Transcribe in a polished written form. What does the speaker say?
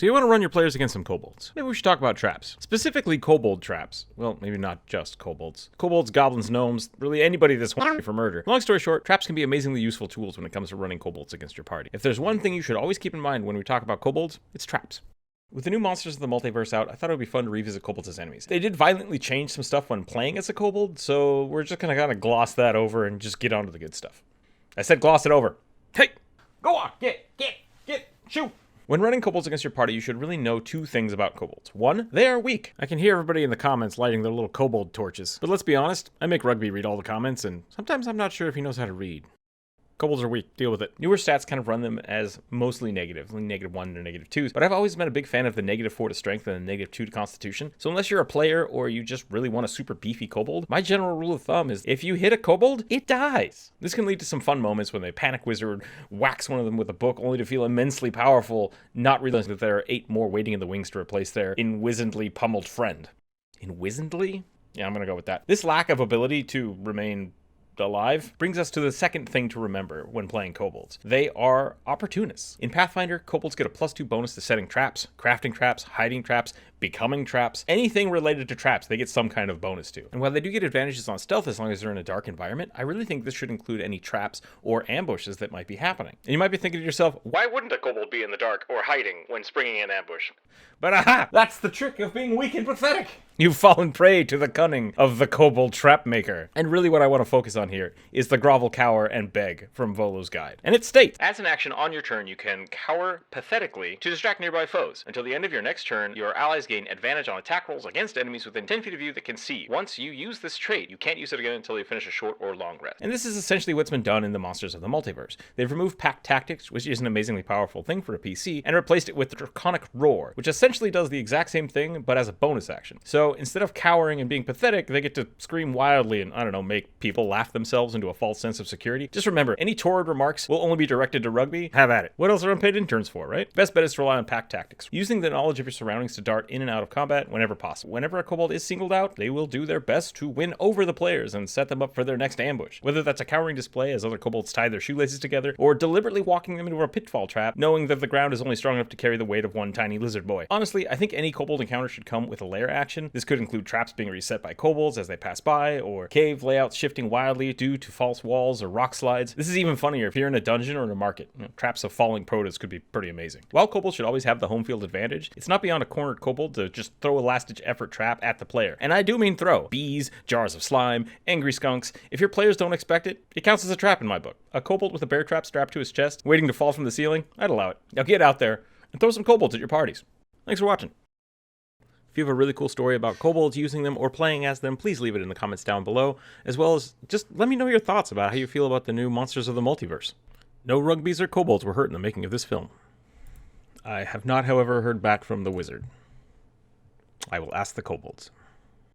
So you want to run your players against some kobolds. Maybe we should talk about traps. Specifically kobold traps. Well, maybe not just kobolds. Kobolds, goblins, gnomes, really anybody that's horny for murder. Long story short, traps can be amazingly useful tools when it comes to running kobolds against your party. If there's one thing you should always keep in mind when we talk about kobolds, it's traps. With the new Monsters of the Multiverse out, I thought it would be fun to revisit kobolds as enemies. They did violently change some stuff when playing as a kobold, so we're just gonna kind of gloss that over and just get on to the good stuff. I said gloss it over. Hey! Go on! Get! Shoot! When running kobolds against your party, you should really know two things about kobolds. One, they are weak. I can hear everybody in the comments lighting their little kobold torches. But let's be honest, I make Rugby read all the comments, and sometimes I'm not sure if he knows how to read. Kobolds are weak. Deal with it. Newer stats kind of run them as mostly negative, -1 to -2s, but I've always been a big fan of the -4 to strength and the -2 to constitution. So unless you're a player or you just really want a super beefy kobold, my general rule of thumb is if you hit a kobold, it dies. This can lead to some fun moments when they panic wizard, whacks one of them with a book only to feel immensely powerful, not realizing that there are 8 more waiting in the wings to replace their inwizzendly pummeled friend. Inwizzendly? Yeah, I'm gonna go with that. This lack of ability to remain alive brings us to the second thing to remember when playing kobolds. They are opportunists. In Pathfinder, kobolds get a +2 bonus to setting traps, crafting traps, hiding traps, becoming traps. Anything related to traps, they get some kind of bonus to. And while they do get advantages on stealth as long as they're in a dark environment, I really think this should include any traps or ambushes that might be happening. And you might be thinking to yourself, why wouldn't a kobold be in the dark or hiding when springing an ambush? But aha! That's the trick of being weak and pathetic! You've fallen prey to the cunning of the kobold trap maker. And really what I want to focus on here is the grovel, cower, and beg from Volo's guide. And it states, as an action on your turn, you can cower pathetically to distract nearby foes. Until the end of your next turn, your allies gain advantage on attack rolls against enemies within 10 feet of you that can see. Once you use this trait, you can't use it again until you finish a short or long rest. And this is essentially what's been done in the Monsters of the Multiverse. They've removed pact tactics, which is an amazingly powerful thing for a PC, and replaced it with the draconic roar, which essentially does the exact same thing, but as a bonus action. So instead of cowering and being pathetic, they get to scream wildly and, I don't know, make people laugh themselves into a false sense of security. Just remember, any torrid remarks will only be directed to Rugby. Have at it. What else are unpaid interns for, right? Best bet is to rely on pact tactics, using the knowledge of your surroundings to dart in and out of combat whenever possible. Whenever a kobold is singled out, they will do their best to win over the players and set them up for their next ambush. Whether that's a cowering display as other kobolds tie their shoelaces together, or deliberately walking them into a pitfall trap, knowing that the ground is only strong enough to carry the weight of one tiny lizard boy. Honestly, I think any kobold encounter should come with a lair action. This could include traps being reset by kobolds as they pass by, or cave layouts shifting wildly due to false walls or rock slides. This is even funnier if you're in a dungeon or in a market. Traps of falling protos could be pretty amazing. While kobolds should always have the home field advantage, it's not beyond a cornered kobold to just throw a last-ditch effort trap at the player. And I do mean throw. Bees, jars of slime, angry skunks. If your players don't expect it, it counts as a trap in my book. A kobold with a bear trap strapped to his chest, waiting to fall from the ceiling, I'd allow it. Now get out there and throw some kobolds at your parties. Thanks for watching. If you have a really cool story about kobolds, using them, or playing as them, please leave it in the comments down below, as well as just let me know your thoughts about how you feel about the new Monsters of the Multiverse. No rugbies or kobolds were hurt in the making of this film. I have not, however, heard back from the wizard. I will ask the kobolds.